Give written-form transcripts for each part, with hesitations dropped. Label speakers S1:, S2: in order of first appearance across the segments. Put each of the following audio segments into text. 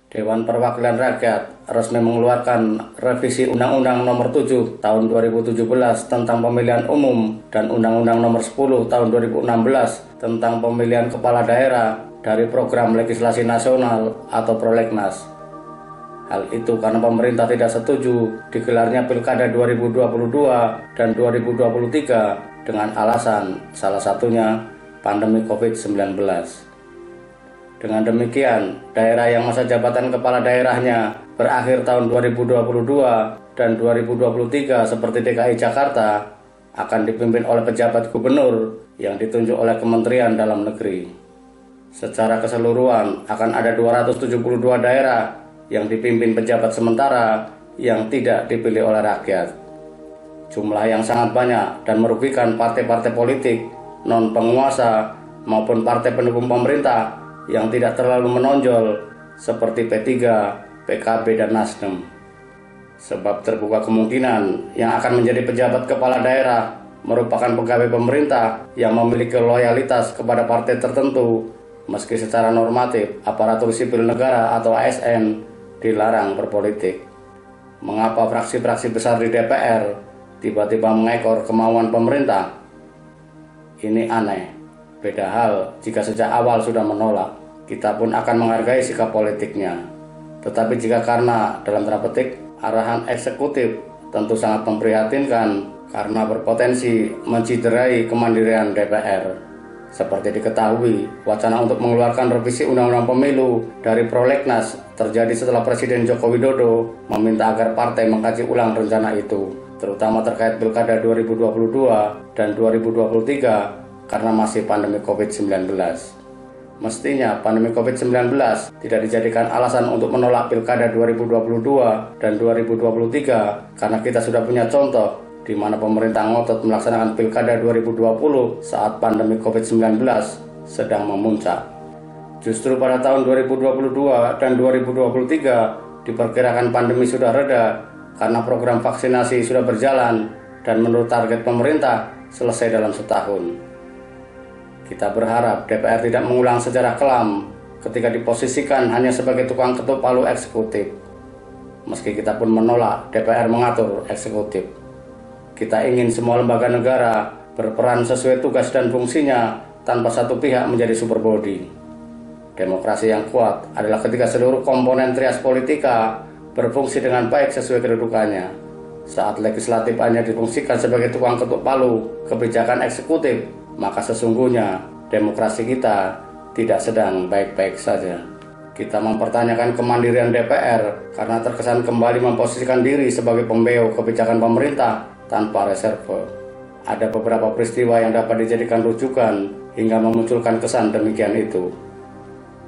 S1: Dewan Perwakilan Rakyat resmi mengeluarkan revisi Undang-Undang Nomor 7 Tahun 2017 tentang Pemilihan Umum dan Undang-Undang Nomor 10 Tahun 2016 tentang Pemilihan Kepala Daerah dari Program Legislasi Nasional atau Prolegnas. Hal itu karena pemerintah tidak setuju digelarnya Pilkada 2022 dan 2023 dengan alasan salah satunya pandemi COVID-19. Dengan demikian, daerah yang masa jabatan kepala daerahnya berakhir tahun 2022 dan 2023 seperti DKI Jakarta akan dipimpin oleh pejabat gubernur yang ditunjuk oleh Kementerian Dalam Negeri. Secara keseluruhan akan ada 272 daerah yang dipimpin pejabat sementara yang tidak dipilih oleh rakyat. Jumlah yang sangat banyak dan merugikan partai-partai politik, non-penguasa maupun partai pendukung pemerintah yang tidak terlalu menonjol seperti P3, PKB, dan Nasdem. Sebab terbuka kemungkinan yang akan menjadi pejabat kepala daerah merupakan pegawai pemerintah yang memiliki loyalitas kepada partai tertentu, meski secara normatif aparatur sipil negara atau ASN dilarang berpolitik. Mengapa fraksi-fraksi besar di DPR tiba-tiba mengekor kemauan pemerintah? Ini aneh. Beda hal jika sejak awal sudah menolak, kita pun akan menghargai sikap politiknya. Tetapi jika karena, dalam tanda petik, arahan eksekutif, tentu sangat memprihatinkan karena berpotensi menciderai kemandirian DPR. Seperti diketahui, wacana untuk mengeluarkan revisi Undang-Undang Pemilu dari Prolegnas terjadi setelah Presiden Joko Widodo meminta agar partai mengkaji ulang rencana itu, terutama terkait Pilkada 2022 dan 2023 karena masih pandemi COVID-19. Mestinya pandemi COVID-19 tidak dijadikan alasan untuk menolak Pilkada 2022 dan 2023 karena kita sudah punya contoh di mana pemerintah ngotot melaksanakan Pilkada 2020 saat pandemi COVID-19 sedang memuncak. Justru pada tahun 2022 dan 2023 diperkirakan pandemi sudah reda karena program vaksinasi sudah berjalan dan menurut target pemerintah selesai dalam setahun. Kita berharap DPR tidak mengulang sejarah kelam ketika diposisikan hanya sebagai tukang ketuk palu eksekutif. Meski kita pun menolak DPR mengatur eksekutif. Kita ingin semua lembaga negara berperan sesuai tugas dan fungsinya tanpa satu pihak menjadi super body. Demokrasi yang kuat adalah ketika seluruh komponen trias politika berfungsi dengan baik sesuai kedudukannya. Saat legislatif hanya difungsikan sebagai tukang ketuk palu kebijakan eksekutif, maka sesungguhnya demokrasi kita tidak sedang baik-baik saja. Kita mempertanyakan kemandirian DPR karena terkesan kembali memposisikan diri sebagai pembeo kebijakan pemerintah tanpa reserve. Ada beberapa peristiwa yang dapat dijadikan rujukan hingga memunculkan kesan demikian itu.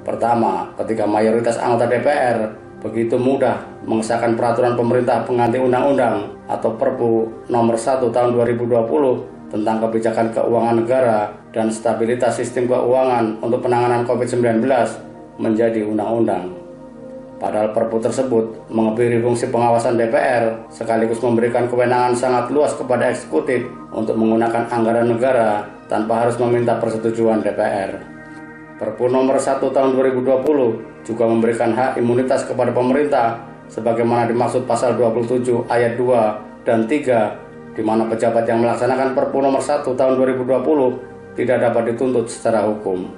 S1: Pertama, ketika mayoritas anggota DPR begitu mudah mengesahkan peraturan pemerintah pengganti undang-undang atau Perpu Nomor 1 Tahun 2020 tentang kebijakan keuangan negara dan stabilitas sistem keuangan untuk penanganan COVID-19 menjadi undang-undang. Padahal Perpu tersebut mengebiri fungsi pengawasan DPR sekaligus memberikan kewenangan sangat luas kepada eksekutif untuk menggunakan anggaran negara tanpa harus meminta persetujuan DPR. Perpu Nomor 1 Tahun 2020 juga memberikan hak imunitas kepada pemerintah sebagaimana dimaksud pasal 27 ayat 2 dan 3, di mana pejabat yang melaksanakan Perpu Nomor 1 Tahun 2020 tidak dapat dituntut secara hukum.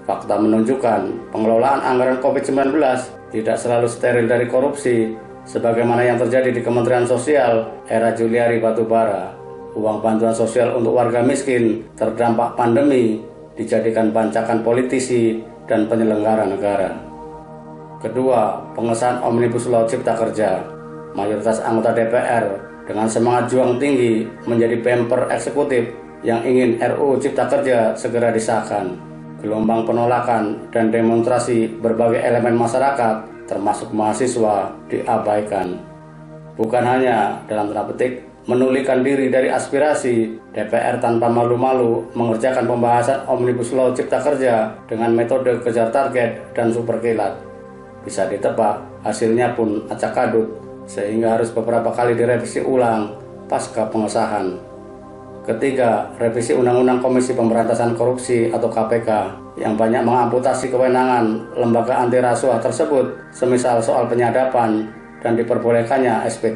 S1: Fakta menunjukkan pengelolaan anggaran COVID-19 tidak selalu steril dari korupsi, sebagaimana yang terjadi di Kementerian Sosial era Juliari Batubara. Uang bantuan sosial untuk warga miskin terdampak pandemi dijadikan bancakan politisi dan penyelenggara negara. Kedua, pengesahan Omnibus Law Cipta Kerja. Mayoritas anggota DPR dengan semangat juang tinggi menjadi bemper eksekutif yang ingin RUU Cipta Kerja segera disahkan. Gelombang penolakan dan demonstrasi berbagai elemen masyarakat termasuk mahasiswa diabaikan. Bukan hanya dalam tanda petik menulikan diri dari aspirasi, DPR tanpa malu-malu mengerjakan pembahasan Omnibus Law Cipta Kerja dengan metode kejar target dan super kilat. Bisa ditebak, hasilnya pun acak adut, sehingga harus beberapa kali direvisi ulang pasca pengesahan. Ketiga, revisi Undang-Undang Komisi Pemberantasan Korupsi atau KPK yang banyak mengamputasi kewenangan lembaga anti rasuah tersebut, semisal soal penyadapan dan diperbolehkannya SP3.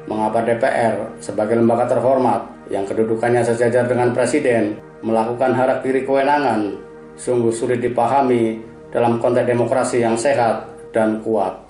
S1: Mengapa DPR sebagai lembaga terhormat yang kedudukannya sejajar dengan Presiden melakukan harak diri kewenangan sungguh sulit dipahami dalam konteks demokrasi yang sehat dan kuat.